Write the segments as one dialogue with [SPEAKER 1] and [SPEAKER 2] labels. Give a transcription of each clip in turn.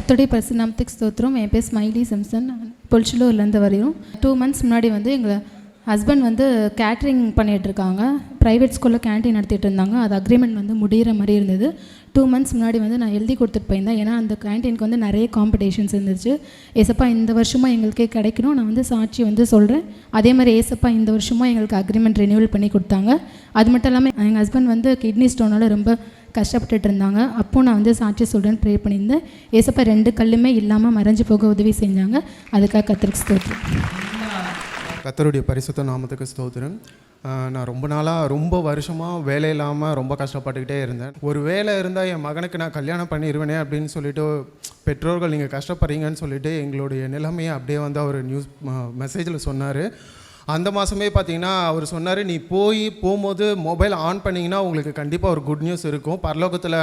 [SPEAKER 1] கர்த்தருடைய பரிசுத்த நாமத்துக்கு ஸ்தோத்திரம். என் பேர் ஸ்மைலி சிம்சன். பொலிச்சலூர்லேருந்து வரையும் 2 months முன்னாடி எங்கள் ஹஸ்பண்ட் கேட்ரிங் பண்ணிகிட்ருக்காங்க. ப்ரைவேட் ஸ்கூலில் கேன்டீன் நடத்திட்டு இருந்தாங்க. அது அக்ரிமெண்ட் முடிகிற மாதிரி இருந்தது. 2 months முன்னாடி நான் எழுதி கொடுத்துட்டு போயிருந்தேன். ஏன்னா அந்த கேன்டீனுக்கு நிறைய காம்படிஷன்ஸ் இருந்துச்சு. ஏசப்பா இந்த வருஷமாக எங்களுக்கே கிடைக்கணும், நான் சாட்சி சொல்கிறேன். அதே மாதிரி ஏசப்பா இந்த வருஷமாக எங்களுக்கு அக்ரிமெண்ட் ரினியூவல் பண்ணி கொடுத்தாங்க. அது மட்டும் இல்லாமல் எங்கள் ஹஸ்பண்ட் கிட்னி ஸ்டோனால் ரொம்ப கஷ்டப்பட்டுட்டு இருந்தாங்க. அப்போது நான் சாட்சி சொல்கிறேன்னு ப்ரே பண்ணியிருந்தேன். ஏசப்பா 2 கல்லுமே இல்லாமல் மறைஞ்சு போக உதவி செஞ்சாங்க. அதுக்காக கர்த்தருக்கு ஸ்தோத்திரம்.
[SPEAKER 2] கர்த்தருடைய பரிசுத்த நாமத்துக்கு ஸ்தோத்திரம். நான் ரொம்ப வருஷமாக வேலை இல்லாமல் ரொம்ப கஷ்டப்பட்டுக்கிட்டே இருந்தேன். ஒரு வேலை இருந்தால் என் மகனுக்கு நான் கல்யாணம் பண்ணிடுவேனே அப்படின்னு சொல்லிட்டு பெற்றோர்கள் நீங்கள் கஷ்டப்படுறீங்கன்னு சொல்லிட்டு எங்களுடைய நிலைமையை அப்படியே அவர் நியூஸ் மெசேஜில் சொன்னார். அந்த மாதமே பார்த்தீங்கன்னா அவர் சொன்னார், நீ போகும்போது மொபைல் ஆன் பண்ணிங்கன்னா உங்களுக்கு கண்டிப்பாக ஒரு குட் நியூஸ் இருக்கும். பரலோகத்தில்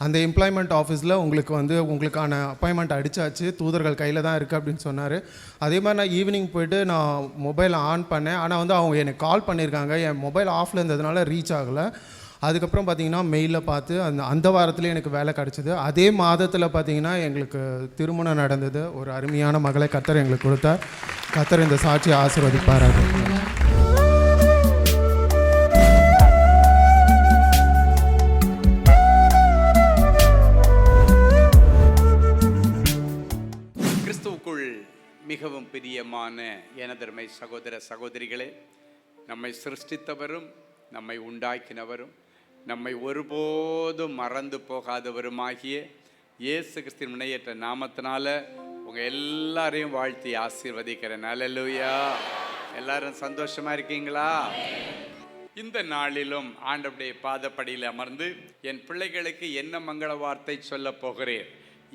[SPEAKER 2] அந்த எம்ப்ளாய்மெண்ட் ஆஃபீஸில் உங்களுக்கான அப்பாயின்மெண்ட் அடித்தாச்சு, தூதர்கள் கையில் தான் இருக்குது அப்படின்னு சொன்னார். அதே மாதிரி நான் ஈவினிங் போய்ட்டு நான் மொபைல் ஆன் பண்ணேன். ஆனால் அவங்க எனக்கு கால் பண்ணியிருக்காங்க. என் மொபைல் ஆஃபில் இருந்ததுனால ரீச் ஆகலை. அதுக்கப்புறம் பார்த்திங்கன்னா மெயிலில் பார்த்து அந்த வாரத்தில் எனக்கு வேலை கிடச்சிது. அதே மாதத்தில் பார்த்திங்கன்னா எங்களுக்கு திருமணம் நடந்தது. ஒரு அருமையான மகளை கர்த்தர் எங்களுக்கு கொடுத்தார். கர்த்தர் இந்த சாட்சியை ஆசீர்வதிப்பாராக.
[SPEAKER 3] கிறிஸ்துவுக்குள் மிகவும் பிரியமான எனதருமை சகோதர சகோதரிகளே, நம்மை சிருஷ்டித்தவரும் நம்மை உண்டாக்கினவரும் நம்மை ஒருபோதும் மறந்து போகாதவருமாகிய இயேசு கிறிஸ்துவின் முனையற்ற நாமத்தினால உங்கள் எல்லாரையும் வாழ்த்தி ஆசீர்வதிக்கிறேன். அல்லேலூயா. எல்லாரும் சந்தோஷமாக இருக்கீங்களா? இந்த நாளிலும் ஆண்டவருடைய பாதப்படியில் அமர்ந்து என் பிள்ளைகளுக்கு என்ன மங்கள வார்த்தை சொல்ல போகிறேன்,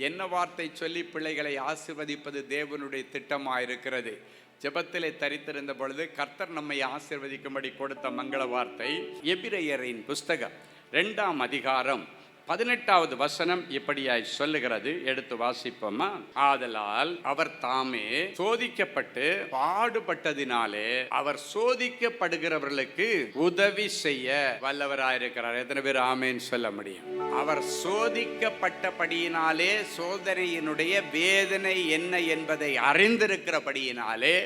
[SPEAKER 3] என்ன வார்த்தை சொல்லி பிள்ளைகளை ஆசீர்வதிப்பது தேவனுடைய திட்டமாக இருக்கிறது. ஜெபத்திலே தரித்திருந்த பொழுது கர்த்தர் நம்மை ஆசீர்வதிக்கும்படி கொடுத்த மங்கள வார்த்தை எபிரெயரின் புஸ்தகம் 2ஆம் அதிகாரம் 18வது வசனம் இப்படியாய் சொல்லுகிறது. எடுத்து வாசிப்போமா? ஆதலால் அவர் தாமே சோதிக்கப்பட்டு பாடுபட்டதினாலே அவர் சோதிக்கப்படுகிறவர்களுக்கு உதவி செய்ய வல்லவராயிருக்கிறார். எத்தனை பேர் ஆமேன்னு சொல்ல முடியும்? அவர் சோதிக்கப்பட்டபடியினாலே, சோதனையினுடைய வேதனை என்ன என்பதை அறிந்திருக்கிறபடியினாலே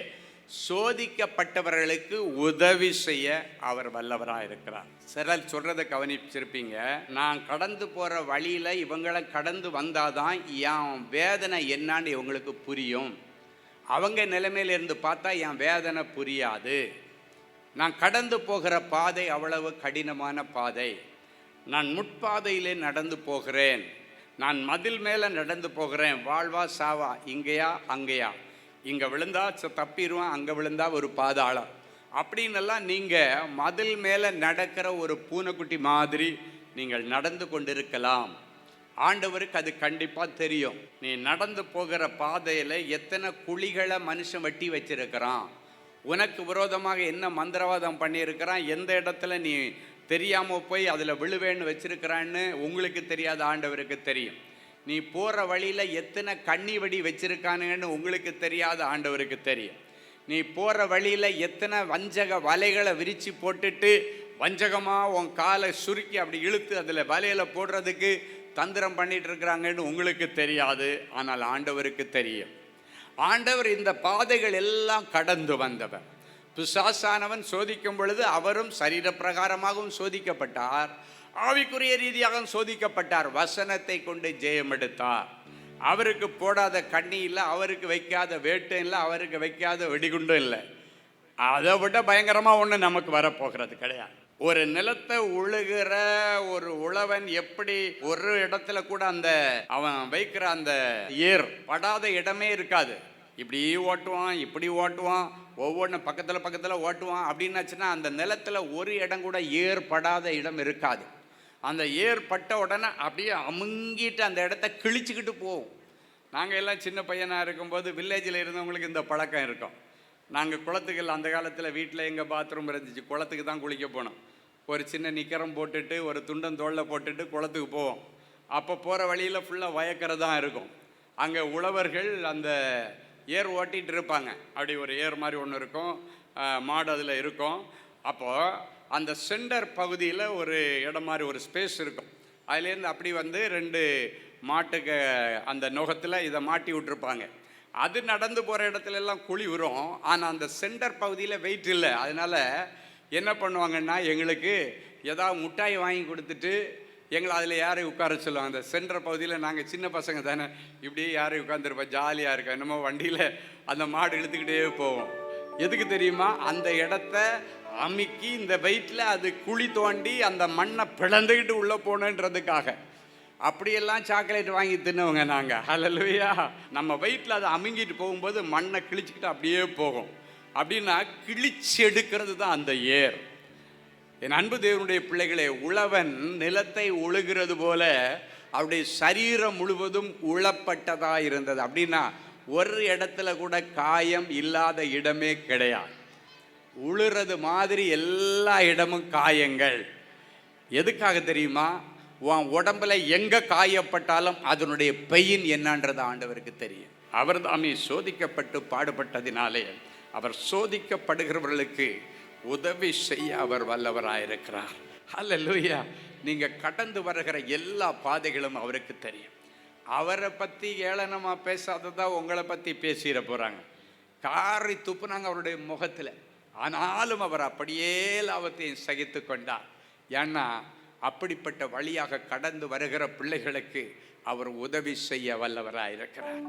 [SPEAKER 3] சோதிக்கப்பட்டவர்களுக்கு உதவி செய்ய அவர் வல்லவராக இருக்கிறார். சிலர் சொல்றதை கவனிச்சிருப்பீங்க, நான் கடந்து போற வழியில இவங்களை கடந்து வந்தாதான் என் வேதனை என்னான்னு இவங்களுக்கு புரியும். அவங்க நிலைமையில இருந்து பார்த்தா என் வேதனை புரியாது. நான் கடந்து போகிற பாதை அவ்வளவு கடினமான பாதை. நான் முட்பாதையிலே நடந்து போகிறேன், நான் மதில் மேலே நடந்து போகிறேன். வாழ்வா சாவா, இங்கேயா அங்கேயா, இங்கே விழுந்தா தப்பிடுவான், அங்கே விழுந்தா ஒரு பாதாளம் அப்படின்னெல்லாம் நீங்கள் மதில் மேலே நடக்கிற ஒரு பூனைக்குட்டி மாதிரி நீங்கள் நடந்து கொண்டிருக்கலாம். ஆண்டவருக்கு அது கண்டிப்பாக தெரியும். நீ நடந்து போகிற பாதையில் எத்தனை குழிகளை மனுஷன் வெட்டி வச்சிருக்கிறான், உனக்கு விரோதமாக என்ன மந்திரவாதம் பண்ணியிருக்கிறான், எந்த இடத்துல நீ தெரியாமல் போய் அதில் விழுவேன்னு வச்சிருக்கிறான்னு உங்களுக்கு தெரியாத ஆண்டவருக்கு தெரியும். நீ போகிற வழியில் எத்தனை கண்ணி வெடி வச்சிருக்கானுங்கன்னு உங்களுக்கு தெரியாத ஆண்டவருக்கு தெரியும். நீ போகிற வழியில் எத்தனை வஞ்சக வலைகளை விரித்து போட்டுட்டு வஞ்சகமாக உன் காலை சுருக்கி அப்படி இழுத்து அதில் வலையில் போடுறதுக்கு தந்திரம் பண்ணிட்டு இருக்கிறாங்கன்னு உங்களுக்கு தெரியாது. ஆனால் ஆண்டவருக்கு தெரியும். ஆண்டவர் இந்த பாதைகள் எல்லாம் கடந்து வந்தவர். பிசாசானவன் சோதிக்கும் பொழுது அவரும் சரீர பிரகாரமாகவும் சோதிக்கப்பட்டார், ஆவிக்குரிய ரீதியாக சோதிக்கப்பட்டார். வசனத்தை கொண்டு ஜெயம் எடுத்தார். அவருக்கு போடாத கண்ணி இல்லை, அவருக்கு வைக்காத வேட்டும் இல்லை, அவருக்கு வைக்காத வெடிகுண்டும் இல்லை. அதை விட பயங்கரமாக ஒன்று நமக்கு வரப்போகிறது கிடையாது. ஒரு நிலத்தை உழுகிற ஒரு உழவன் எப்படி ஒரு இடத்துல கூட அந்த அவன் வைக்கிற அந்த ஏர் படாத இடமே இருக்காது. இப்படி ஓட்டுவான், இப்படி ஓட்டுவான், ஒவ்வொன்றும் பக்கத்தில் ஓட்டுவான். அப்படின்னாச்சுன்னா அந்த நிலத்தில் ஒரு இடம் கூட ஏற்படாத இடம் இருக்காது. அந்த ஏற்பட்ட உடனே அப்படியே அமுங்கிட்டு அந்த இடத்த கிழிச்சிக்கிட்டு போவோம். நாங்கள் எல்லாம் சின்ன பையனாக இருக்கும்போது வில்லேஜில் இருந்தவங்களுக்கு இந்த பழக்கம் இருக்கும். நாங்கள் குளத்துக்கு அந்த காலத்தில் வீட்டில் எங்கள் பாத்ரூம் இருந்துச்சு, குளத்துக்கு தான் குளிக்க போனோம். ஒரு சின்ன நிக்கரம் போட்டுட்டு ஒரு துண்டம் தோளில் போட்டுட்டு குளத்துக்கு போவோம். அப்போ போகிற வழியில் ஃபுல்லாக வயக்கரை தான் இருக்கும். அங்கே உழவர்கள் அந்த ஏர் ஓட்டிகிட்டு இருப்பாங்க. அப்படி ஒரு ஏர் மாதிரி ஒன்று இருக்கும், மாடு அதில் இருக்கும். அப்போது அந்த சென்டர் பகுதியில் ஒரு இடம் மாதிரி ஒரு ஸ்பேஸ் இருக்கும். அதுலேருந்து அப்படி 2 மாட்டுக்கு அந்த நுகத்தில் இதை மாட்டி விட்டுருப்பாங்க. அது நடந்து போகிற இடத்துல எல்லாம் குழி வரும். ஆனால் அந்த சென்டர் பகுதியில் வெயிட் இல்லை. அதனால் என்ன பண்ணுவாங்கன்னா, எங்களுக்கு ஏதாவது முட்டாய் வாங்கி கொடுத்துட்டு எங்களை அதில் யாரையும் உட்கார சொல்லுவாங்க. அந்த சென்டர் பகுதியில் நாங்கள் சின்ன பசங்க தானே, இப்படியே யாரையும் உட்காந்துருப்போம், ஜாலியாக இருக்கோம். என்னமோ வண்டியில் அந்த மாடு இழுத்துக்கிட்டே போவோம். எதுக்கு தெரியுமா? அந்த இடத்த அமுக்கி இந்த வெயிட்டில் அது குழி தோண்டி அந்த மண்ணை பிளந்துக்கிட்டு உள்ளே போகணுன்றதுக்காக. அப்படியெல்லாம் சாக்லேட் வாங்கி தின்னுவங்க நாங்கள். ஹல்லேலூயா. நம்ம வெயிட்டில் அதை அமுங்கிட்டு போகும்போது மண்ணை கிழிச்சிக்கிட்டு அப்படியே போகும். அப்படின்னா கிழிச்சு எடுக்கிறது தான் அந்த ஏர். என் அன்பு தேவனுடைய பிள்ளைகளே, உழவன் நிலத்தை உழுகிறது போல அவருடைய சரீரம் முழுவதும் உழப்பட்டதாக இருந்தது. அப்படின்னா ஒரு இடத்துல கூட காயம் இல்லாத இடமே கிடையாது. உழுறது மாதிரி எல்லா இடமும் காயங்கள். எதுக்காக தெரியுமா? உன் உடம்புல எங்கே காயப்பட்டாலும் அதனுடைய பெயின் என்னன்றது ஆண்டவருக்கு தெரியும். அவர் தாமே சோதிக்கப்பட்டு பாடுபட்டதினாலே அவர் சோதிக்கப்படுகிறவர்களுக்கு உதவி செய்ய அவர் வல்லவராயிருக்கிறார். ஹல்லேலூயா. நீங்கள் கடந்து வருகிற எல்லா பாதைகளும் அவருக்கு தெரியும். அவரை பற்றி ஏளனமாக பேசாததான் உங்களை பற்றி பேசிட போகிறாங்க. காரி துப்புனாங்க அவருடைய முகத்தில். ஆனாலும் அவர் அப்படியே லாபத்தையும் சகித்து கொண்டார். ஏன்னா அப்படிப்பட்ட வழியாக கடந்து வருகிற பிள்ளைகளுக்கு அவர் உதவி செய்ய வல்லவராயிருக்கிறார்.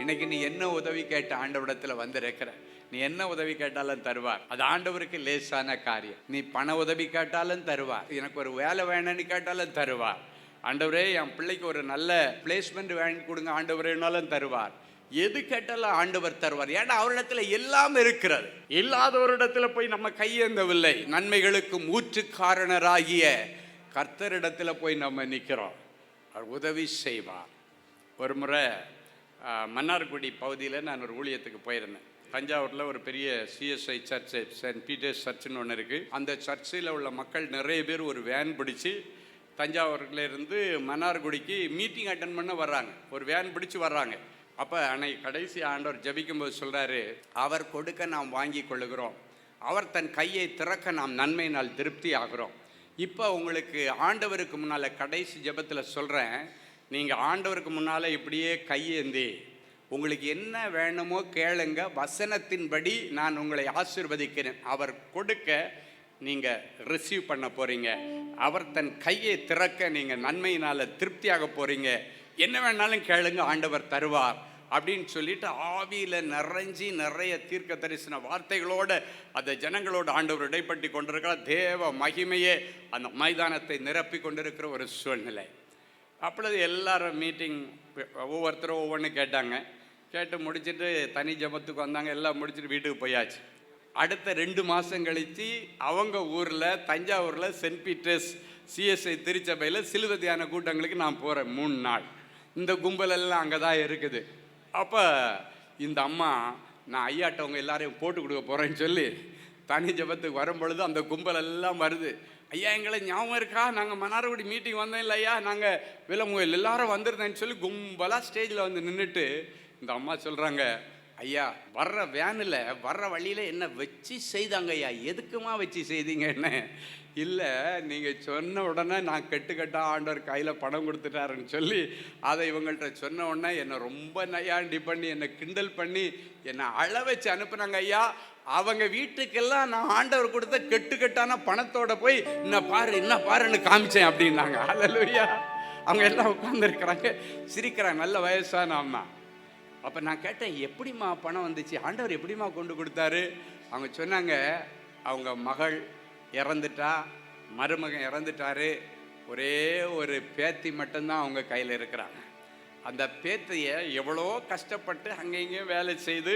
[SPEAKER 3] இன்னைக்கு நீ என்ன உதவி கேட்ட ஆண்டவரிடத்தில் வந்திருக்கிற, நீ என்ன உதவி கேட்டாலும் தருவார். அது ஆண்டவருக்கு லேசான காரியம். நீ பண உதவி கேட்டாலும் தருவார். எனக்கு ஒரு வேலை வேணும்னு கேட்டாலும் தருவார். ஆண்டவரே, என் பிள்ளைக்கு ஒரு நல்ல பிளேஸ்மெண்ட் வாங்கி கொடுங்க ஆண்டவரேனாலும் தருவார். எது கேட்டாலும் ஆண்டவர் தருவார். ஏன்னா அவரிடத்துல எல்லாம் இருக்கிறது. இல்லாதவரிடத்துல போய் நம்ம கையேந்தவில்லை. நன்மைகளுக்கு ஊற்றுக்காரணராகிய கர்த்தரிடத்துல போய் நம்ம நிற்கிறோம். அவர் உதவி செய்வார். ஒரு முறை மன்னார்குடி பகுதியில் நான் ஒரு ஊழியத்துக்கு போயிருந்தேன். தஞ்சாவூரில் ஒரு பெரிய சிஎஸ்ஐ சர்ச்சு, சென்ட் பீட்டர்ஸ் சர்ச்சுன்னு ஒன்று இருக்குது. அந்த சர்ச்சில் உள்ள மக்கள் நிறைய பேர் ஒரு வேன் பிடிச்சி தஞ்சாவூர்லேருந்து மன்னார்குடிக்கு மீட்டிங் அட்டன் பண்ண வர்றாங்க. ஒரு வேன் பிடிச்சி வர்றாங்க. அப்போ அன்னைக்கு கடைசி ஆண்டவர் ஜபிக்கும்போது சொல்கிறாரு, அவர் கொடுக்க நாம் வாங்கி கொள்ளுகிறோம், அவர் தன் கையை திறக்க நாம் நன்மையினால் திருப்தி ஆகிறோம். இப்போ உங்களுக்கு ஆண்டவருக்கு முன்னால் கடைசி ஜபத்தில் சொல்கிறேன், நீங்கள் ஆண்டவருக்கு முன்னால் இப்படியே கையேந்தி உங்களுக்கு என்ன வேணுமோ கேளுங்க, வசனத்தின்படி நான் உங்களை ஆசீர்வதிக்கிறேன். அவர் கொடுக்க நீங்கள் ரிசீவ் பண்ண போகிறீங்க. அவர் தன் கையை திறக்க நீங்கள் நன்மையினால் திருப்தியாக போகிறீங்க. என்ன வேணாலும் கேளுங்க, ஆண்டவர் தருவார் அப்படின்னு சொல்லிட்டு ஆவியில் நிறைஞ்சி நிறைய தீர்க்க தரிசன வார்த்தைகளோடு அந்த ஜனங்களோடு ஆண்டவர் இடைப்பட்டு கொண்டிருக்கிறார். தேவ மகிமையே அந்த மைதானத்தை நிரப்பி கொண்டிருக்கிற ஒரு சூழ்நிலை. அப்பொழுது எல்லாரும் மீட்டிங் ஒவ்வொருத்தரும் ஒவ்வொன்று கேட்டாங்க. கேட்டு முடிச்சுட்டு தனி ஜபத்துக்கு வந்தாங்க. எல்லாம் முடிச்சுட்டு வீட்டுக்கு போயாச்சு. அடுத்த 2 மாதம் கழித்து அவங்க ஊரில் தஞ்சாவூரில் சென்ட் பீட்டர்ஸ் சிஎஸ்ஐ திருச்சபையில் சிலுவை தியான கூட்டங்களுக்கு நான் போகிறேன் 3 நாள். இந்த கும்பலெல்லாம் அங்கே தான் இருக்குது. அப்போ இந்த அம்மா, நான் ஐயாட்டவங்க எல்லாரையும் போட்டு கொடுக்க போகிறேன்னு சொல்லி தனி ஜபத்துக்கு வரும்பொழுது அந்த கும்பலெல்லாம் வருது. ஐயா, எங்களை ஞாபகம் இருக்கா, நாங்கள் மன்னார்குடி மீட்டிங் வந்தோம் இல்லை ஐயா, நாங்கள் விலமுயல் எல்லாரும் வந்துருந்தேன்னு சொல்லி கும்பலாக ஸ்டேஜில் வந்து நின்றுட்டு இந்த அம்மா சொல்கிறாங்க, ஐயா வர்ற வேனில் வர்ற வழியில் என்ன வச்சு செய்தாங்க ஐயா, எதுக்குமா வச்சு செய்தீங்க என்ன? இல்லை, நீங்கள் சொன்ன உடனே நான் கெட்டுக்கட்டாக ஆண்டவர் கையில் பணம் கொடுத்துட்டாருன்னு சொல்லி அதை இவங்கள்ட்ட சொன்ன உடனே என்னை ரொம்ப நையாண்டி பண்ணி என்னை கிண்டல் பண்ணி என்னை அழ வச்சு அனுப்புனாங்க ஐயா. அவங்க வீட்டுக்கெல்லாம் நான் ஆண்டவர் கொடுத்த கெட்டுக்கட்டான பணத்தோட போய் இன்னும் பாருன்னு காமிச்சேன் அப்படின்னாங்க. ஹல்லேலூயா. அவங்க எல்லாம் உட்காந்துருக்குறாங்க, சிரிக்கிறாங்க, நல்ல வயசான அம்மா. அப்போ நான் கேட்டேன், எப்படிம்மா பணம் வந்துச்சு, ஆண்டவர் எப்படிம்மா கொண்டு கொடுத்தாரு? அவங்க சொன்னாங்க, அவங்க மகள் இறந்துட்டா, மருமகன் இறந்துட்டாரு, ஒரே ஒரு பேத்தி மட்டும்தான் அவங்க கையில் இருக்கிறாங்க. அந்த பேத்தியை எவ்வளோ கஷ்டப்பட்டு அங்கே இங்கேயும் வேலை செய்து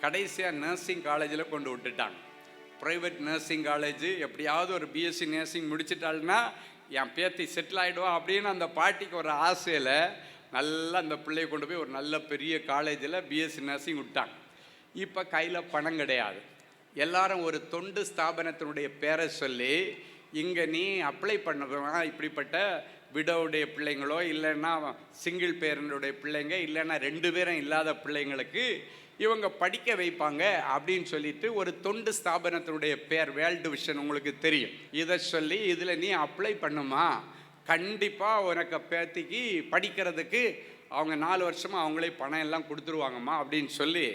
[SPEAKER 3] கடைசியாக நர்சிங் காலேஜில் கொண்டு விட்டுட்டாங்க. Private nursing college. எப்படியாவது ஒரு பிஎஸ்சி நர்சிங் முடிச்சிட்டாள்னா என் பேத்தி செட்டில் ஆகிடுவா அப்படின்னு அந்த பாட்டிக்கு ஒரு ஆசையில் நல்லா அந்த பிள்ளையை கொண்டு போய் ஒரு நல்ல பெரிய காலேஜில் பிஎஸ்சி நர்சிங் விட்டாங்க. இப்போ கையில் பணம் கிடையாது. எல்லாரும் ஒரு தொண்டு ஸ்தாபனத்தினுடைய பேரை சொல்லி, இங்கே நீ அப்ளை பண்ண இப்படிப்பட்ட விடோவுடைய பிள்ளைங்களோ இல்லைன்னா சிங்கிள் பேரனுடைய பிள்ளைங்க இல்லைன்னா 2 பேரும் இல்லாத பிள்ளைங்களுக்கு இவங்க படிக்க வைப்பாங்க அப்படின்னு சொல்லிட்டு ஒரு தொண்டு ஸ்தாபனத்தினுடைய பேர் வேர்ல்டு விஷன், உங்களுக்கு தெரியும். இதை சொல்லி இதில் நீ அப்ளை பண்ணுமா, கண்டிப்பாக உனக்கு பேத்திக்கு படிக்கிறதுக்கு அவங்க 4 வருஷமாக அவங்களே பணம் எல்லாம் கொடுத்துருவாங்கம்மா அப்படின்னு சொல்லி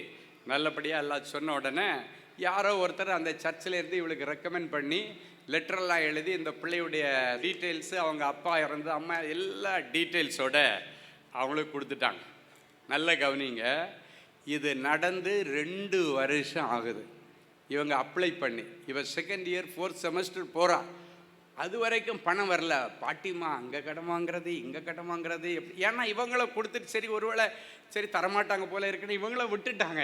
[SPEAKER 3] நல்லபடியாக எல்லாம் சொன்ன உடனே யாரோ ஒருத்தர் அந்த சர்ச்சில் இருந்து இவளுக்கு ரெக்கமெண்ட் பண்ணி லெட்டரெல்லாம் எழுதி இந்த பிள்ளையுடைய டீட்டெயில்ஸு, அவங்க அப்பா இறந்து அம்மா எல்லா டீட்டெயில்ஸோட அவங்களுக்கு கொடுத்துட்டாங்க. நல்ல கவனிங்க, இது நடந்து 2 வருஷம் ஆகுது. இவங்க அப்ளை பண்ணி செகண்ட் இயர் 4th செமஸ்டர் போகிறா. அது வரைக்கும் பணம் வரல. பாட்டிமா அங்கே கடன் வாங்குறது இங்கே கடன் வாங்குறது எப்படி, ஏன்னா இவங்கள கொடுத்துட்டு சரி ஒருவேளை சரி தரமாட்டாங்க போல இருக்குன்னு இவங்கள விட்டுட்டாங்க.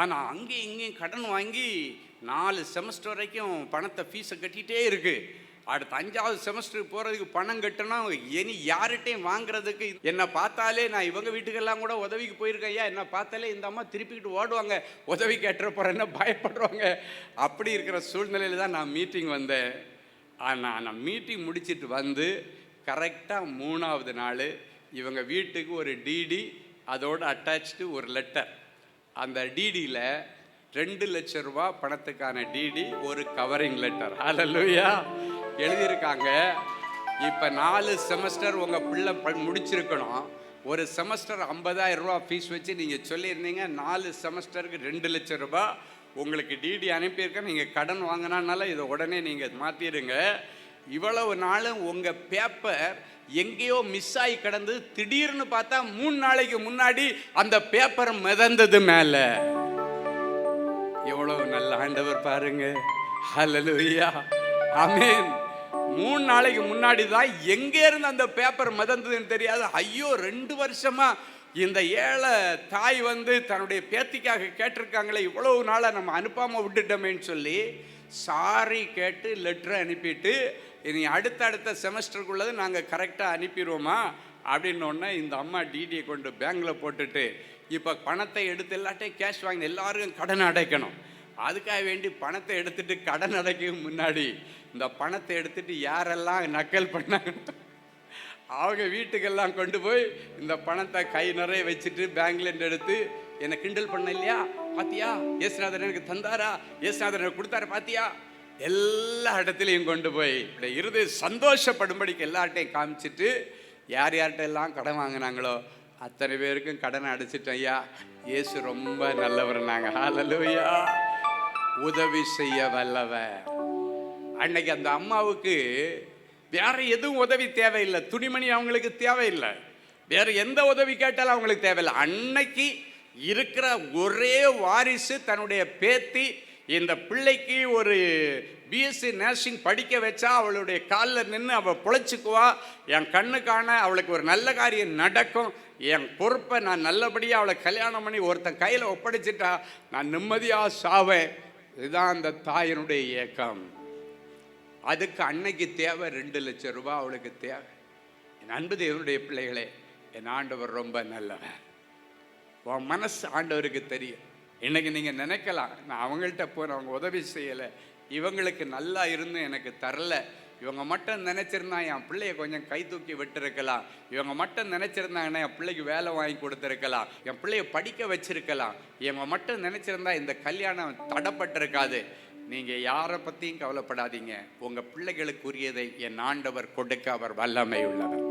[SPEAKER 3] ஆனால் அங்கேயும் இங்கேயும் கடன் வாங்கி 4 செமஸ்டர் வரைக்கும் பணத்தை ஃபீஸை கட்டிகிட்டே இருக்குது. அடுத்த 5வது செமஸ்டருக்கு போகிறதுக்கு பணம் கட்டணும். இனி யார்கிட்டையும் வாங்குறதுக்கு, என்னை பார்த்தாலே நான் இவங்க வீட்டுக்கெல்லாம் கூட உதவிக்கு போயிருக்கேன். ஐயா என்னை பார்த்தாலே இந்த அம்மா திருப்பிக்கிட்டு ஓடுவாங்க, உதவி கேட்டுற போகிறேன்னா பயப்படுவாங்க. அப்படி இருக்கிற சூழ்நிலையில் தான் நான் மீட்டிங் வந்தேன். ஆனால் நான் மீட்டிங் முடிச்சுட்டு வந்து கரெக்டாக 3வது நாள் இவங்க வீட்டுக்கு ஒரு டிடி, அதோடு அட்டாச்சு ஒரு லெட்டர். அந்த டிடியில் 2 லட்சம் ரூபா பணத்துக்கான டிடி, ஒரு கவரிங் லெட்டர். ஹல்லேலூயா எழுதியிருக்காங்க. இப்போ 4 செமஸ்டர் உங்கள் பிள்ளை முடிச்சிருக்கணும். ஒரு செமஸ்டர் 50,000 ரூபா ஃபீஸ் வச்சு நீங்கள் சொல்லியிருந்தீங்க. 4 செமஸ்டருக்கு 2 லட்சம் ரூபா உங்களுக்கு டிடி அனுப்பியிருக்கேன். நீங்கள் கடன் வாங்கினால இதை உடனே நீங்கள் மாற்றிடுங்க. இவ்வளவு நாளும் உங்கள் பேப்பர் எங்கேயோ மிஸ் ஆகி கிடந்து திடீர்னு பார்த்தா 3 நாளைக்கு முன்னாடி அந்த பேப்பர் மிதந்தது மேலே. எவ்வளவு நல்ல ஆண்டவர் பாருங்க. ஹல்லேலூயா ஆமென். 3 நாளைக்கு முன்னாடி தான் எங்கே இருந்து அந்த பேப்பர் மிதந்ததுன்னு தெரியாது. ஐயோ 2 வருஷமா இந்த ஏழை தாய் தன்னுடைய பேத்திக்காக கேட்டிருக்காங்களே, இவ்வளவு நாளாக நம்ம அனுப்பாமல் விட்டுட்டோமேன்னு சொல்லி சாரி கேட்டு லெட்டரை அனுப்பிட்டு இனி அடுத்த செமஸ்டருக்குள்ளது நாங்கள் கரெக்டாக அனுப்பிடுவோமா அப்படின்னோடனே இந்த அம்மா டிடியை கொண்டு பேங்கில் போட்டுட்டு இப்போ பணத்தை எடுத்து எல்லாட்டையும் கேஷ் வாங்கி எல்லாருக்கும் கடன் அடைக்கணும். அதுக்காக வேண்டி பணத்தை எடுத்துட்டு கடன் அடைக்கும் முன்னாடி இந்த பணத்தை எடுத்துட்டு யாரெல்லாம் நக்கல் பண்ணாங்க அவங்க வீட்டுக்கெல்லாம் கொண்டு போய் இந்த பணத்தை கை நிறைய வச்சுட்டு பேங்க்லேருந்து எடுத்து என்னை கிண்டல் பண்ண இல்லையா, பாத்தியா இயேசுநாதர் எனக்கு தந்தாரா, இயேசுநாதர் எனக்கு கொடுத்தாரு பாத்தியா, எல்லா இடத்துலையும் கொண்டு போய் இருந்து சந்தோஷப்படும்படிக்கு எல்லார்ட்டையும் காமிச்சிட்டு யார் யார்கிட்ட எல்லாம் கடன் வாங்கினாங்களோ அத்தனை பேருக்கும் கடனை அடைச்சிட்டோம். ஐயா இயேசு ரொம்ப நல்லவர். நாங்கள் ஹல்லேலூயா உதவி செய்ய வல்லவர். அன்னைக்கு அந்த அம்மாவுக்கு வேற எதுவும் உதவி தேவையில்லை, துணிமணி அவங்களுக்கு தேவையில்லை, வேற எந்த உதவி கேட்டாலும் அவங்களுக்கு தேவையில்லை. அன்னைக்கு இருக்கிற ஒரே வாரிசு தன்னுடைய பேத்தி. இந்த பிள்ளைக்கு ஒரு பிஎஸ்சி நர்சிங் படிக்க வச்சா அவளுடைய காலில் நின்று அவள் பிழைச்சிக்குவா, என் கண்ணுக்கான அவளுக்கு ஒரு நல்ல காரியம் நடக்கும், என் பொறுப்பை நான் நல்லபடியாக அவளை கல்யாணம் பண்ணி ஒருத்தன் கையில் ஒப்படைச்சிட்டா நான் நிம்மதியாக சாவேன். இதுதான் அந்த தாயினுடைய ஏக்கம். அதுக்கு அன்னைக்கு தேவை 2 லட்சம் ரூபாய் அவளுக்கு தேவை. என் அன்பு தேவனுடைய பிள்ளைகளே, என் ஆண்டவர் ரொம்ப நல்லவர். உன் மனசு ஆண்டவருக்கு தெரியும். இன்னைக்கு நீங்கள் நினைக்கலாம், நான் அவங்கள்ட்ட போன அவங்க உதவி செய்யலை, இவங்களுக்கு நல்லா இருந்து எனக்கு தரல, இவங்க மட்டும் நினச்சிருந்தா என் பிள்ளைய கொஞ்சம் கை தூக்கி விட்டுருக்கலாம், இவங்க மட்டும் நினச்சிருந்தாங்கன்னா என் பிள்ளைக்கு வேலை வாங்கி கொடுத்துருக்கலாம், என் பிள்ளைய படிக்க வச்சிருக்கலாம், இவங்க மட்டும் நினச்சிருந்தா இந்த கல்யாணம் தடைப்பட்டிருக்காது. நீங்கள் யாரை பற்றியும் கவலைப்படாதீங்க. உங்கள் பிள்ளைகளுக்குரியதை என் ஆண்டவர் கொடுக்க அவர் வல்லமை உள்ளவர்.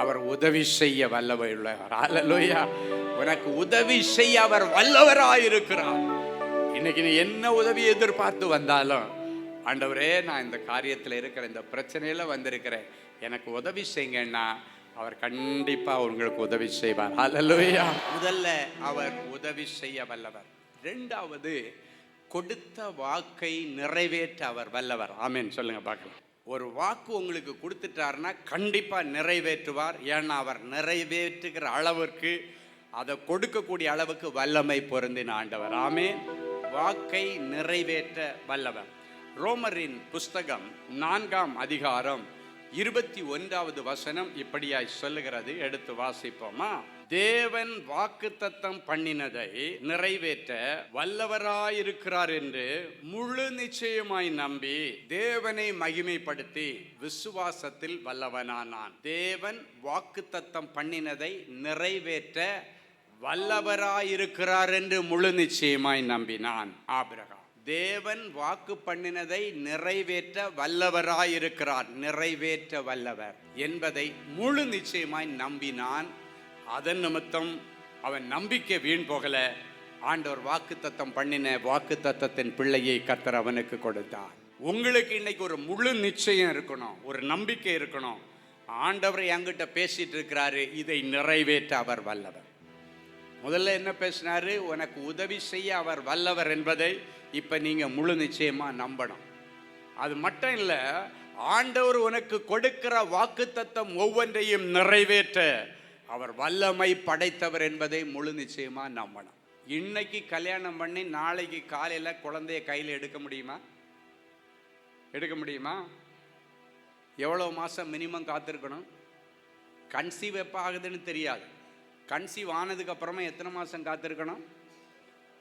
[SPEAKER 3] அவர் உதவி செய்ய வல்லமை உள்ளவர். ஹல்லேலூயா. உனக்கு உதவி செய்ய அவர் வல்லவராயிருக்கிறார். இன்னைக்கு நீ என்ன உதவி எதிர்பார்த்து வந்தாலும், ஆண்டவரே நான் இந்த காரியத்தில் இருக்கிற இந்த பிரச்சனையில் வந்திருக்கிறேன், எனக்கு உதவி செய்யுங்கன்னா அவர் கண்டிப்பாக உங்களுக்கு உதவி செய்வார். ஹல்லேலூயா. முதல்ல அவர் உதவி செய்ய வல்லவர். 2வது கொடுத்த வாக்கை நிறைவேற்ற அவர் வல்லவர். ஆமென் சொல்லுங்க பார்க்கலாம். ஒரு வாக்கு உங்களுக்கு கொடுத்துட்டாருன்னா கண்டிப்பாக நிறைவேற்றுவார். ஏன்னா அவர் நிறைவேற்றுகிற அளவிற்கு, அதை கொடுக்கக்கூடிய அளவுக்கு வல்லமை பொருந்தின ஆண்டவர். ஆமென். வாக்கை நிறைவேற்ற வல்லவர். ரோமரின் புஸ்தகம் 4ஆம் அதிகாரம் 21வது வசனம் இப்படியாய் சொல்லுகிறது. எடுத்து வாசிப்போமா? தேவன் வாக்குத்தத்தம் பண்ணினதை நிறைவேற்ற வல்லவராயிருக்கிறார் என்று முழு நிச்சயமாய் நம்பி தேவனை மகிமைப்படுத்தி விசுவாசத்தில் வல்லவனானான். தேவன் வாக்குத்தத்தம் பண்ணினதை நிறைவேற்ற வல்லவராயிருக்கிறார் என்று முழு நிச்சயமாய் நம்பினான் ஆபிரகாம். தேவன் வாக்கு பண்ணினதை நிறைவேற்ற வல்லவராயிருக்கிறார், நிறைவேற்ற வல்லவர் என்பதை முழு நிச்சயமாய் நம்பினான். அதன் நிமித்தம் அவன் நம்பிக்கை வீண் போகல. ஆண்டவர் வாக்குத்தத்தம் பண்ணின வாக்குத்தத்தத்தின் பிள்ளையை கர்த்தர் அவனுக்கு கொடுத்தார். உங்களுக்கு இன்னைக்கு ஒரு முழு நிச்சயம் இருக்கணும், ஒரு நம்பிக்கை இருக்கணும். ஆண்டவர் என்கிட்ட பேசிட்டு இருக்கிறாரு, இதை நிறைவேற்ற அவர் வல்லவர். முதல்ல என்ன பேசினாரு? உனக்கு உதவி செய்ய அவர் வல்லவர் என்பதை இப்ப நீங்க முழு நிச்சயமா நம்பணும். அது மட்டும் இல்ல, ஆண்டவர் உனக்கு கொடுக்கிற வாக்குத்தத்தம் ஒவ்வொன்றையும் நிறைவேற்ற அவர் வல்லமை படைத்தவர் என்பதை முழு நிச்சயமா நம்பணும். இன்னைக்கு கல்யாணம் பண்ணி நாளைக்கு காலையில குழந்தைய கையில் எடுக்க முடியுமா? எடுக்க முடியுமா? எவ்வளவு மாசம் மினிமம் காத்திருக்கணும்? கன்சீவ் எப்போ ஆகுதுன்னு தெரியாது. கன்சீவ் ஆனதுக்கு அப்புறமா எத்தனை மாதம் காத்திருக்கணும்?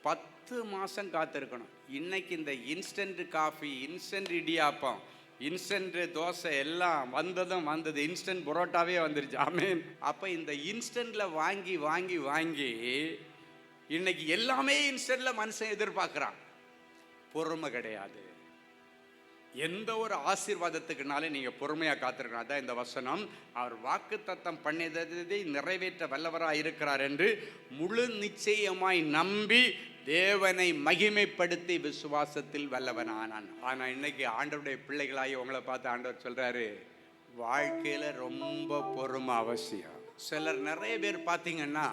[SPEAKER 3] 10 மாதம் காத்திருக்கணும். இன்னைக்கு இந்த instant coffee, instant idiyappam, instant dosa எல்லாம் வந்தது. இன்ஸ்டன்ட் புரோட்டாவே வந்துருச்சு. ஆமீன். அப்போ இந்த இன்ஸ்டன்ட்ல வாங்கி வாங்கி வாங்கி இன்னைக்கு எல்லாமே இன்ஸ்டன்ட்ல மனுஷன் எதிர்பார்க்குறான். பொறுமை கிடையாது. எந்த ஒரு ஆசீர்வாதத்துக்குனாலே நீங்க பொறுமையா காத்திருக்கணும். அதான் இந்த வசனம், அவர் வாக்குத்தத்தம் பண்ணியதை நிறைவேற்ற வல்லவராய் இருக்கிறார் என்று முழு நிச்சயமாய் நம்பி தேவனை மகிமைப்படுத்தி விசுவாசத்தில் வல்லவனானான். ஆனா இன்னைக்கு ஆண்டவருடைய பிள்ளைகளாகி உங்களை பார்த்து ஆண்டவர் சொல்றாரு, வாழ்க்கையில ரொம்ப பொறுமை அவசியம். சிலர் நிறைய பேர் பார்த்தீங்கன்னா,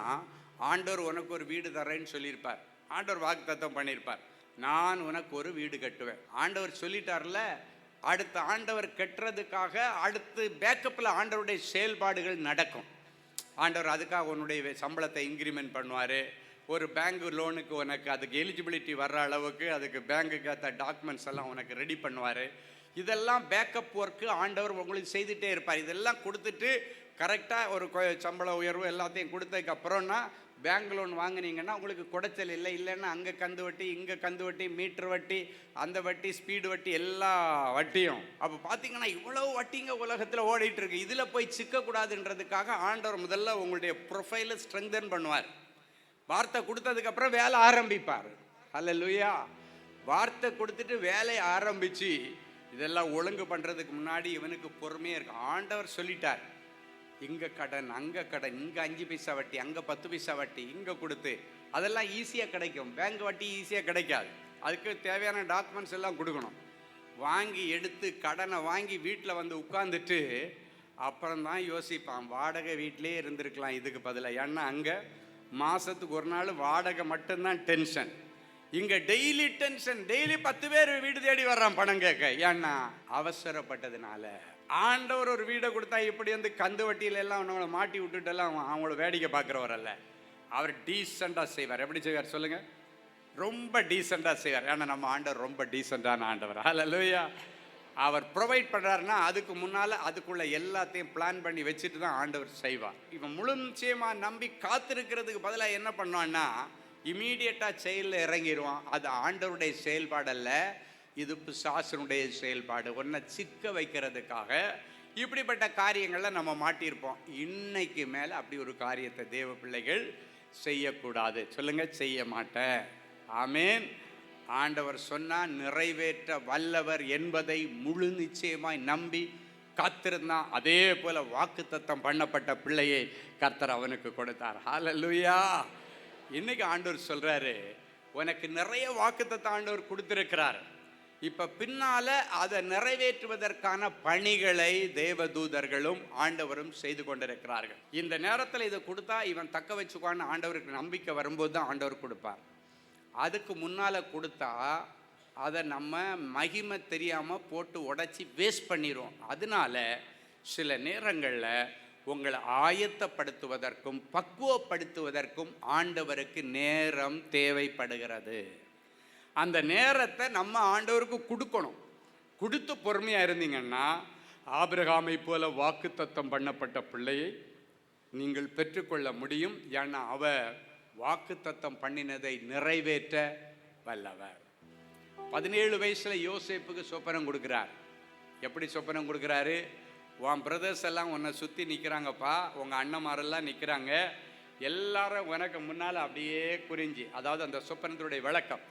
[SPEAKER 3] ஆண்டவர் உனக்கு ஒரு வீடு தரேன்னு சொல்லியிருப்பார், ஆண்டவர் வாக்குத்தத்தம் பண்ணியிருப்பார், நான் உனக்கு ஒரு வீடு கட்டுவேன். ஆண்டவர் சொல்லிட்டார்ல, அடுத்த ஆண்டவர் கட்டுறதுக்காக அடுத்து பேக்கப்பில் ஆண்டவருடைய செயல்பாடுகள் நடக்கும். ஆண்டவர் அதுக்காக உன்னுடைய சம்பளத்தை இன்க்ரிமெண்ட் பண்ணுவார். ஒரு பேங்க் லோனுக்கு உனக்கு அதுக்கு எலிஜிபிலிட்டி வர்ற அளவுக்கு அதுக்கு பேங்குக்கு ஏற்ற டாக்குமெண்ட்ஸ் எல்லாம் உனக்கு ரெடி பண்ணுவார். இதெல்லாம் பேக்கப் ஒர்க்கு ஆண்டவர் உங்களுக்கு செய்துகிட்டே இருப்பார். இதெல்லாம் கொடுத்துட்டு கரெக்டாக ஒரு சம்பள உயர்வு எல்லாத்தையும் கொடுத்ததுக்கு அப்புறம்னா பேங்க் லோன் வாங்கினீங்கன்னா உங்களுக்கு குடைச்சல் இல்லை. இல்லைன்னா அங்கே கந்து வட்டி, இங்கே கந்து வட்டி, மீட்ரு வட்டி, அந்த வட்டி, ஸ்பீடு வட்டி, எல்லா வட்டியும். அப்போ பார்த்தீங்கன்னா இவ்வளவு வட்டிங்க உலகத்தில் ஓடிட்டு இருக்கு. இதில் போய் சிக்கக்கூடாதுன்றதுக்காக ஆண்டவர் முதல்ல உங்களுடைய ப்ரொஃபைலை ஸ்ட்ரெங்தன் பண்ணுவார். வார்த்தை கொடுத்ததுக்கப்புறம் வேலை ஆரம்பிப்பார். அல்லேலூயா. வார்த்தை கொடுத்துட்டு வேலையை ஆரம்பித்து இதெல்லாம் ஒழுங்கு பண்ணுறதுக்கு முன்னாடி இவனுக்கு பொறுமையாக இருக்கு. ஆண்டவர் சொல்லிட்டார், இங்கே கடன், அங்கே கடன், இங்கே 5 பைசா வட்டி, அங்கே 10 பைசா வட்டி, இங்கே கொடுத்து அதெல்லாம் ஈஸியாக கிடைக்கும். பேங்க் வட்டி ஈஸியாக கிடைக்காது. அதுக்கு தேவையான டாக்குமெண்ட்ஸ் எல்லாம் கொடுக்கணும். வாங்கி எடுத்து கடனை வாங்கி வீட்டில் வந்து உட்காந்துட்டு அப்புறம்தான் யோசிப்பான், வாடகை வீட்டிலே இருந்திருக்கலாம் இதுக்கு பதிலாக. ஏன்னா அங்கே மாதத்துக்கு ஒரு நாள் வாடகை மட்டும்தான் டென்ஷன், இங்கே டெய்லி டென்ஷன். டெய்லி 10 பேர் வீடு தேடி வர்றான் பணம் கேட்க. ஏன்னா அவசரப்பட்டதுனால. ஆண்டவர் ஒரு வீடை கொடுத்தா இப்படி வந்து கந்து வட்டியில எல்லாம் அவங்கள மாட்டி விட்டுட்டெல்லாம் அவங்கள வேடிக்கை பார்க்குறவர் அல்ல. அவர் டீசெண்டாக செய்வார். எப்படி செய்வார் சொல்லுங்க? ரொம்ப டீசெண்டாக செய்வார். ஏன்னா நம்ம ஆண்டவர் ரொம்ப டீசெண்டான ஆண்டவர். அல்லேலூயா. அவர் ப்ரொவைட் பண்ணுறாருன்னா அதுக்கு முன்னால் அதுக்குள்ள எல்லாத்தையும் பிளான் பண்ணி வச்சுட்டு தான் ஆண்டவர் செய்வார். இவன் முழு நிச்சயமாக நம்பி காத்திருக்கிறதுக்கு பதிலாக என்ன பண்ணுவான்னா இமீடியட்டாக செயலில் இறங்கிடுவான். அது ஆண்டவருடைய செயல்பாடு அல்ல, இது பிசாசனுடைய செயல்பாடு. ஒன்றை சிக்க வைக்கிறதுக்காக இப்படிப்பட்ட காரியங்களில் நம்ம மாட்டியிருப்போம். இன்னைக்கு மேலே அப்படி ஒரு காரியத்தை தேவ பிள்ளைகள் செய்யக்கூடாது. சொல்லுங்க, செய்ய மாட்டேன். ஆமேன். ஆண்டவர் சொன்னால் நிறைவேற்ற வல்லவர் என்பதை முழு நிச்சயமாய் நம்பி காத்திருந்தான். அதே போல வாக்குத்தத்தம் பண்ணப்பட்ட பிள்ளையை கர்த்தர் அவனுக்கு கொடுத்தார். ஹல்லேலூயா. இன்னைக்கு ஆண்டவர் சொல்றாரு, உனக்கு நிறைய வாக்குத்தத்தம் ஆண்டவர் கொடுத்திருக்கிறார். இப்ப பின்னால அதை நிறைவேற்றுவதற்கான பணிகளை தேவதூதர்களும் ஆண்டவரும் செய்து கொண்டிருக்கிறார்கள். இந்த நேரத்தில் இதை கொடுத்தா இவன் தக்க வச்சுக்கான்னு ஆண்டவருக்கு நம்பிக்கை வரும்போது தான் ஆண்டவர் கொடுப்பார். அதுக்கு முன்னால் கொடுத்தா அதை நம்ம மகிமை தெரியாமல் போட்டு உடைச்சி வேஸ்ட் பண்ணிடுவோம். அதனால சில நேரங்களில் உங்களை ஆயத்தப்படுத்துவதற்கும் பக்குவப்படுத்துவதற்கும் ஆண்டவருக்கு நேரம் தேவைப்படுகிறது. அந்த நேரத்தை நம்ம ஆண்டவருக்கு கொடுக்கணும். கொடுத்து பொறுமையாக இருந்தீங்கன்னா ஆபிரகாமை போல வாக்குத்தத்தம் பண்ணப்பட்ட பிள்ளையை நீங்கள் பெற்றுக்கொள்ள முடியும். ஏன்னா அவர் வாக்குத்தத்தம் பண்ணினதை நிறைவேற்ற வல்லவர். 17 வயசுல யோசேப்புக்கு சொப்பனம் கொடுக்கிறார். எப்படி சொப்பனம் கொடுக்குறாரு? உன் பிரதர்ஸ் எல்லாம் உன்னை சுற்றி நிற்கிறாங்கப்பா, உங்கள் அண்ணன்மாரெல்லாம் நிற்கிறாங்க, எல்லாரும் உனக்கு முன்னால் அப்படியே குறிஞ்சி, அதாவது அந்த சொப்பனத்தினுடைய விளக்கம்,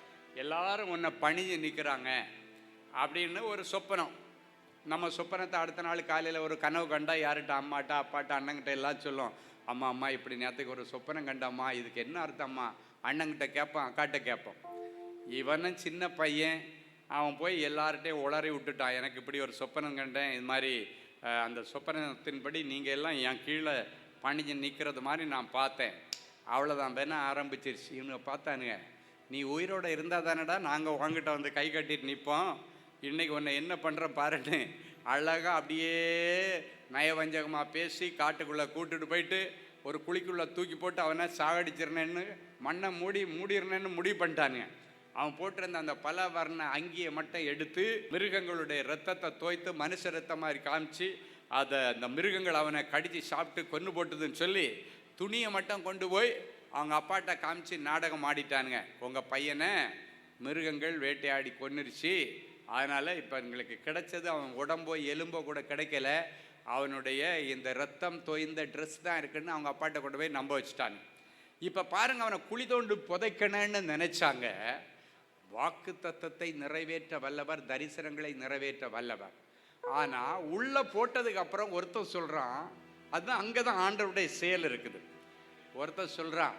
[SPEAKER 3] எல்லாரும் உன்னை பணிஞ்சு நிற்கிறாங்க அப்படின்னு ஒரு சொப்பனம். நம்ம சொப்பனத்தை அடுத்த நாள் காலையில் ஒரு கனவு கண்டா யார்கிட்ட அம்மாட்ட அப்பாட்ட அண்ணங்கிட்ட எல்லாம் சொல்லும், அம்மா அம்மா இப்படி நேரத்துக்கு ஒரு சொப்பனம் கண்டம்மா, இதுக்கு என்ன அர்த்தம்மா? அண்ணங்கிட்ட கேட்பான், அக்காட்ட கேட்பான். இவனும் சின்ன பையன், அவன் போய் எல்லார்ட்டையும் உளறி விட்டுட்டான், எனக்கு இப்படி ஒரு சொப்பனம் கண்டேன், இது மாதிரி அந்த சொப்பனத்தின்படி நீங்கள் எல்லாம் என் கீழே பணிஞ்சு நிற்கிறது மாதிரி நான் பார்த்தேன். அவ்வளோதான் வேணா ஆரம்பிச்சிருச்சு. இவங்க பார்த்தானுங்க, நீ உயிரோடு இருந்தால் தானடா நாங்கள் உங்ககிட்ட வந்து கை கட்டிட்டு நிற்போம், இன்றைக்கி உன்னை என்ன பண்ணுற பாருன்னு அழகாக அப்படியே நயவஞ்சகமாக பேசி காட்டுக்குள்ளே கூட்டுட்டு போயிட்டு ஒரு குழிக்குள்ளே தூக்கி போட்டு அவனை சாகடிச்சிருனேன்னு மண்ணை மூடிடுறேன்னு முடிவு பண்ணிட்டானுங்க. அவன் போட்டிருந்த அந்த பல வர்ண அங்கியை மட்டும் எடுத்து மிருகங்களுடைய ரத்தத்தை தோய்த்து மனுஷ ரத்தம் மாதிரி காமிச்சு அதை அந்த மிருகங்கள் அவனை கடித்து சாப்பிட்டு கொன்று போட்டுதுன்னு சொல்லி துணியை மட்டும் கொண்டு போய் அவங்க அப்பாட்ட காமிச்சு நாடகம் ஆடிட்டானுங்க. உங்கள் பையனை மிருகங்கள் வேட்டையாடி கொன்னுருச்சு, அதனால் இப்போ எங்களுக்கு கிடைச்சது அவன் உடம்போ எலும்போ கூட கிடைக்கல, அவனுடைய இந்த ரத்தம் தோய்ந்த ட்ரெஸ் தான் இருக்குன்னு அவங்க அப்பாட்ட கொண்டு போய் நம்ப வச்சுட்டாங்க. இப்போ பாருங்க, அவனை குழி தோண்டு புதைக்கணும்னு நினைச்சாங்க. வாக்கு தத்தத்தை நிறைவேற்ற வல்லவர், தரிசனங்களை நிறைவேற்ற வல்லவர். ஆனால் உள்ள போட்டதுக்கு அப்புறம் ஒருத்தன் சொல்கிறான், அதுதான் அங்கே தான் ஆண்டவருடைய செயல் இருக்குது. ஒருத்தன் சொல்கிறான்,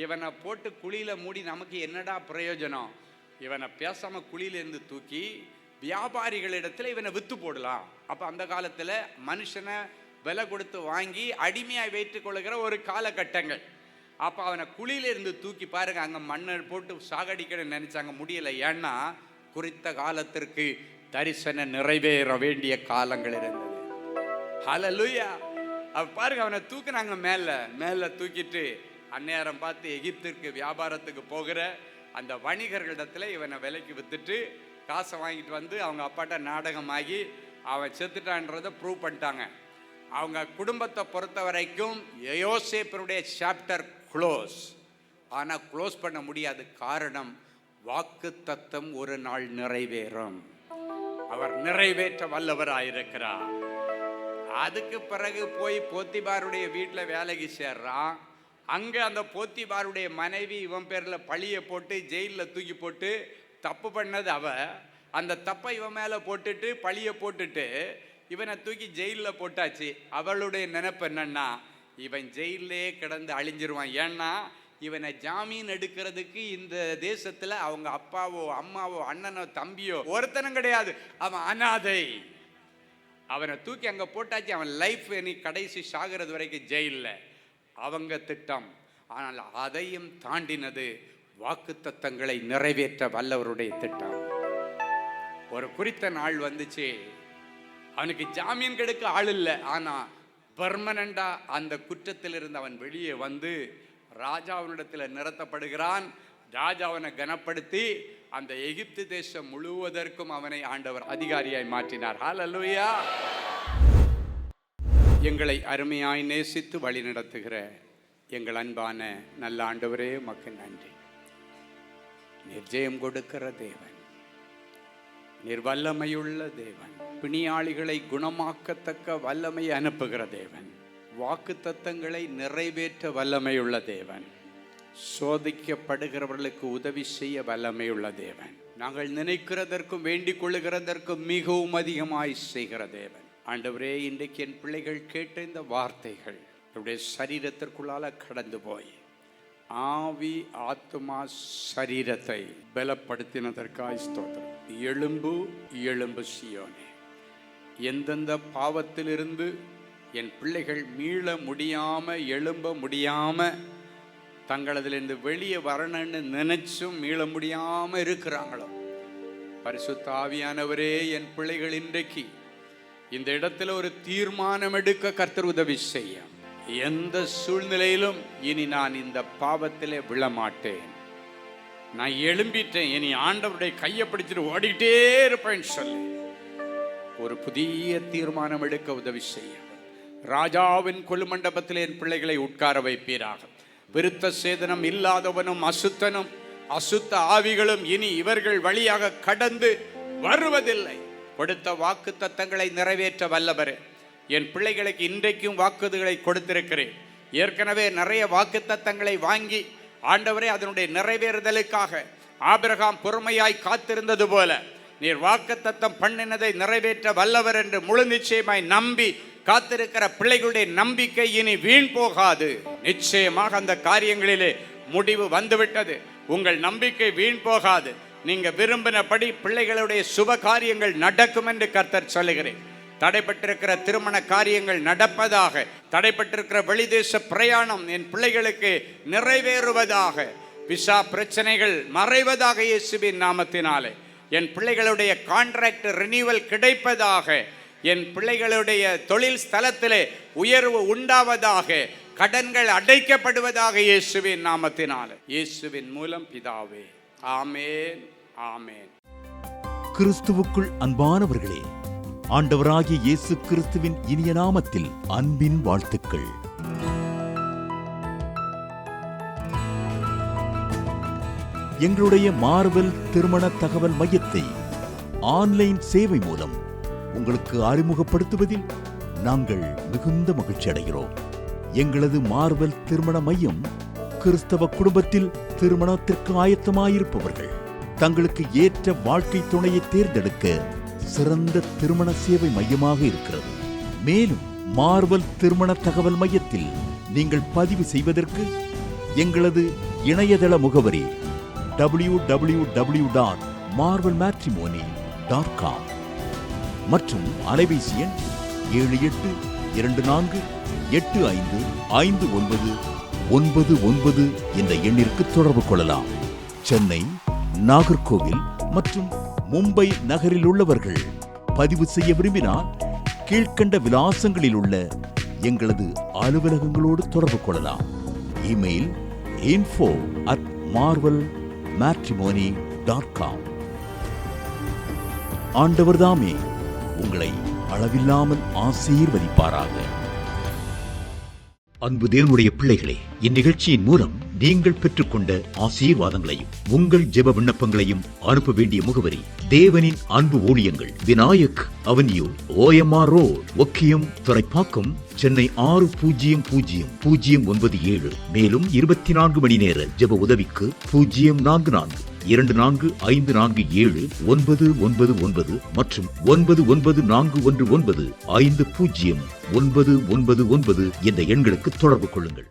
[SPEAKER 3] இவனை போட்டு குழியில் மூடி நமக்கு என்னடா பிரயோஜனம், இவனை பேசாமல் குழியிலேருந்து தூக்கி வியாபாரிகளிடத்தில் இவனை விற்று போடலாம். அப்போ அந்த காலத்தில் மனுஷனை விலை கொடுத்து வாங்கி அடிமையாக வைத்து கொள்கிற ஒரு காலகட்டங்கள். அப்போ அவனை குழியிலிருந்து தூக்கி பாருங்க, அங்கே மண்ணை போட்டு சாகடிக்கணும்னு நினச்சாங்க, முடியலை. ஏன்னா குறித்த காலத்திற்கு தரிசனம் நிறைவேற வேண்டிய காலங்கள் இருந்தது. ஹல்லேலூயா. அப்போ பாருங்க, அவனை தூக்குனாங்க மேலே தூக்கிட்டு அந்நேரம் பார்த்து எகிப்திற்கு வியாபாரத்துக்கு போகிற அந்த வணிகர்களிடத்தில் இவனை விலைக்கு விற்றுட்டு காசை வாங்கிட்டு வந்து அவங்க அப்பாட்ட நாடகமாகி அவன் செத்துட்டான்றதை ப்ரூவ் பண்ணிட்டாங்க. அவங்க குடும்பத்தை பொறுத்த வரைக்கும் யோசேப்பினுடைய சாப்டர் க்ளோஸ். ஆனால் க்ளோஸ் பண்ண முடியாது. காரணம், வாக்கு தத்தம் ஒரு நாள் நிறைவேறும். அவர் நிறைவேற்ற வல்லவராயிருக்கிறார். அதுக்கு பிறகு போய் போத்திபாருடைய வீட்டில் வேலைக்கு சேர்றான். அங்கே அந்த போத்திபாருடைய மனைவி இவன் பேரில் பழியை போட்டு ஜெயிலில் தூக்கி போட்டு, தப்பு பண்ணது அவ, அந்த தப்பை இவன் மேலே போட்டுட்டு பழியை போட்டுட்டு இவனை தூக்கி ஜெயிலில் போட்டாச்சு. அவளுடைய நினைப்பு என்னன்னா, இவன் ஜெயிலே கிடந்து அழிஞ்சிருவான். ஏன்னா இவனை ஜாமீன் எடுக்கிறதுக்கு இந்த தேசத்தில் அவங்க அப்பாவோ அம்மாவோ அண்ணனோ தம்பியோ ஒருத்தனும் கிடையாது. அவன் அனாதை. அவனை தூக்கி அங்கே போட்டாச்சு. அவன் லைஃப் நீ கடைசி சாகிறது வரைக்கும் ஜெயிலில். அவங்க திட்டம். ஆனால் அதையும் தாண்டினது வாக்கு தத்தங்களை நிறைவேற்ற வல்லவருடைய திட்டம். ஒரு குறித்த நாள் வந்துச்சு, அவனுக்கு ஜாமீன் கெடுக்க ஆள் இல்லை. ஆனால் பெர்மனண்டா அந்த குற்றத்திலிருந்து அவன் வெளியே வந்து ராஜாவினிடத்தில் நிறுத்தப்படுகிறான். ராஜா அவனை கனப்படுத்தி அந்த எகிப்து தேசம் முழுவதற்கும் அவனை ஆண்டவர் அதிகாரியாய் மாற்றினார். ஹல்லேலூயா. எங்களை அருமையாய் நேசித்து வழி நடத்துகிற எங்கள் அன்பான நல்ல ஆண்டவரே, உமக்கு நன்றி. நீர் ஜெயம் கொடுக்கிற தேவன், நீர் வல்லமையுள்ள தேவன், பிணியாளிகளை குணமாக்கத்தக்க வல்லமையை அனுப்புகிற தேவன், வாக்கு தத்தங்களை நிறைவேற்ற வல்லமையுள்ள தேவன், சோதிக்கப்படுகிறவர்களுக்கு உதவி செய்ய வல்லமையுள்ள தேவன், நாங்கள் நினைக்கிறதற்கும் வேண்டிக் கொள்ளுகிறதற்கும் மிகவும் அதிகமாய் செய்கிற தேவன். ஆண்டவரே, இன்றைக்கு என் பிள்ளைகள் கேட்ட இந்த வார்த்தைகள் என்னுடைய சரீரத்திற்குள்ளால கடந்து போய் ஆவி ஆத்மா சரீரத்தை பலப்படுத்தினதற்காய் ஸ்தோத்திரம். எழும்பு எழும்பு சீயோனே. எந்தெந்த பாவத்திலிருந்து என் பிள்ளைகள் மீள முடியாம எழும்ப முடியாம தங்களதிலிருந்து வெளியே வரணும்னு நினைச்சும் மீள முடியாம இருக்கிறாங்களோ, பரிசுத்த ஆவியானவரே, என் பிள்ளைகள் இன்றைக்கு இந்த இடத்துல ஒரு தீர்மானம் எடுக்க கர்த்தர் உதவி செய்ய. எந்த சூழ்நிலையிலும் இனி நான் இந்த பாவத்திலே விழமாட்டேன், நான் எழும்பிட்டேன், இனி ஆண்டவருடைய கையை பிடிச்சிட்டு ஓடிக்கிட்டே இருப்பேன்னு சொல்லி ஒரு புதிய தீர்மானம் எடுக்க உதவி செய்ய. ராஜாவின் கொலுமண்டபத்தில் என் பிள்ளைகளை உட்கார வைப்பீராக. விருத்த சேதனம் இல்லாதவனும் அசுத்தனும் அசுத்த ஆவிகளும் இனி இவர்கள் வழியாக கடந்து வருவதில்லை. கொடுத்த வாக்கு தத்தங்களை நிறைவேற்ற வல்லவரே, என் பிள்ளைகளுக்கு இன்றைக்கும் வாக்குறுதிகளை கொடுத்திருக்கிறேன். ஏற்கனவே நிறைய வாக்கு தத்தங்களை வாங்கி ஆண்டவரே அதனுடைய நிறைவேறுதலுக்காக ஆபிரகாம் பொறுமையாய் காத்திருந்தது போல நீர் வாக்குத்தத்தம் பண்ணினதை நிறைவேற்ற வல்லவர் என்று முழு நிச்சயமாய் நம்பி காத்திருக்கிற பிள்ளைகளுடைய நம்பிக்கை இனி வீண் போகாது. நிச்சயமாக அந்த காரியங்களிலே முடிவு வந்துவிட்டது. உங்கள் நம்பிக்கை வீண் போகாது. நீங்க விரும்பினபடி பிள்ளைகளுடைய சுப காரியங்கள் நடக்கும் என்று கர்த்தர் சொல்லுகிறேன். தடைப்பட்டிருக்கிற திருமண காரியங்கள் நடப்பதாக, தடைப்பட்டிருக்கிற வெளிதேச பிரயாணம் என் பிள்ளைகளுக்கு நிறைவேறுவதாக, விசா பிரச்சனைகள் மறைவதாக இயேசுவின் நாமத்தினாலே. என் பிள்ளைகளுடைய கான்ட்ராக்ட் ரினியூவல் கிடைப்பதாக, என் பிள்ளைகளுடைய தொழில் ஸ்தலத்திலே உயர்வு உண்டாவதாக, கடன்கள் அடைக்கப்படுவதாக இயேசுவின் நாமத்தினாலே. இயேசுவின் மூலம் பிதாவே, ஆமேன், ஆமேன்.
[SPEAKER 4] கிறிஸ்துவுக்குள் அன்பானவர்களே, ஆண்டவராகிய இயேசு கிறிஸ்துவின் இனிய நாமத்தில் அன்பின் வாழ்த்துக்கள். எங்களுடைய மார்வெல் திருமண தகவல் மையத்தை ஆன்லைன் சேவை மூலம் உங்களுக்கு அறிமுகப்படுத்துவதில் நாங்கள் மிகுந்த மகிழ்ச்சி அடைகிறோம். எங்களது மார்வெல் திருமண மையம் கிறிஸ்தவ குடும்பத்தில் திருமணத்திற்கு ஆயத்தமாயிருப்பவர்கள் தங்களுக்கு ஏற்ற வாழ்க்கை துணையை தேர்ந்தெடுக்க சிறந்த திருமண சேவை மையமாக இருக்கிறது. மேலும் மார்வெல் திருமண தகவல் மையத்தில் நீங்கள் பதிவு செய்வதற்கு எங்களது இணையதள முகவரி www.marvelmatrimony.com மற்றும் அலைபேசி எண் 7824855999 என்ற எண்ணிற்கு தொடர்பு கொள்ளலாம். சென்னை, நாகர்கோவில் மற்றும் மும்பை நகரில் உள்ளவர்கள் பதிவு செய்ய விரும்பினால் கீழ்க்கண்ட விலாசங்களில் உள்ள எங்களது அலுவலகங்களோடு தொடர்பு கொள்ளலாம். Email info@marvelmatrimony.com. ஆண்டவர்தாமே உங்களை அளவில்லாமல் ஆசீர்வதிப்பாராக. அன்பு தேவனுடைய பிள்ளைகளே, இந்நிகழ்ச்சியின் மூலம் நீங்கள் பெற்றுக்கொண்ட ஆசீர்வாதங்களையும் உங்கள் ஜெப விண்ணப்பங்களையும் அனுப்ப வேண்டிய முகவரி தேவனின் அன்பு ஊழியங்கள், Vinayak avenue, OMR road, Okkiyam, Thoraipakkam, Chennai 600097. மேலும் 24 மணி நேர ஜெப உதவிக்கு 04424547999 மற்றும் 9941150999 என்ற எண்களுக்கு தொடர்பு கொள்ளுங்கள்.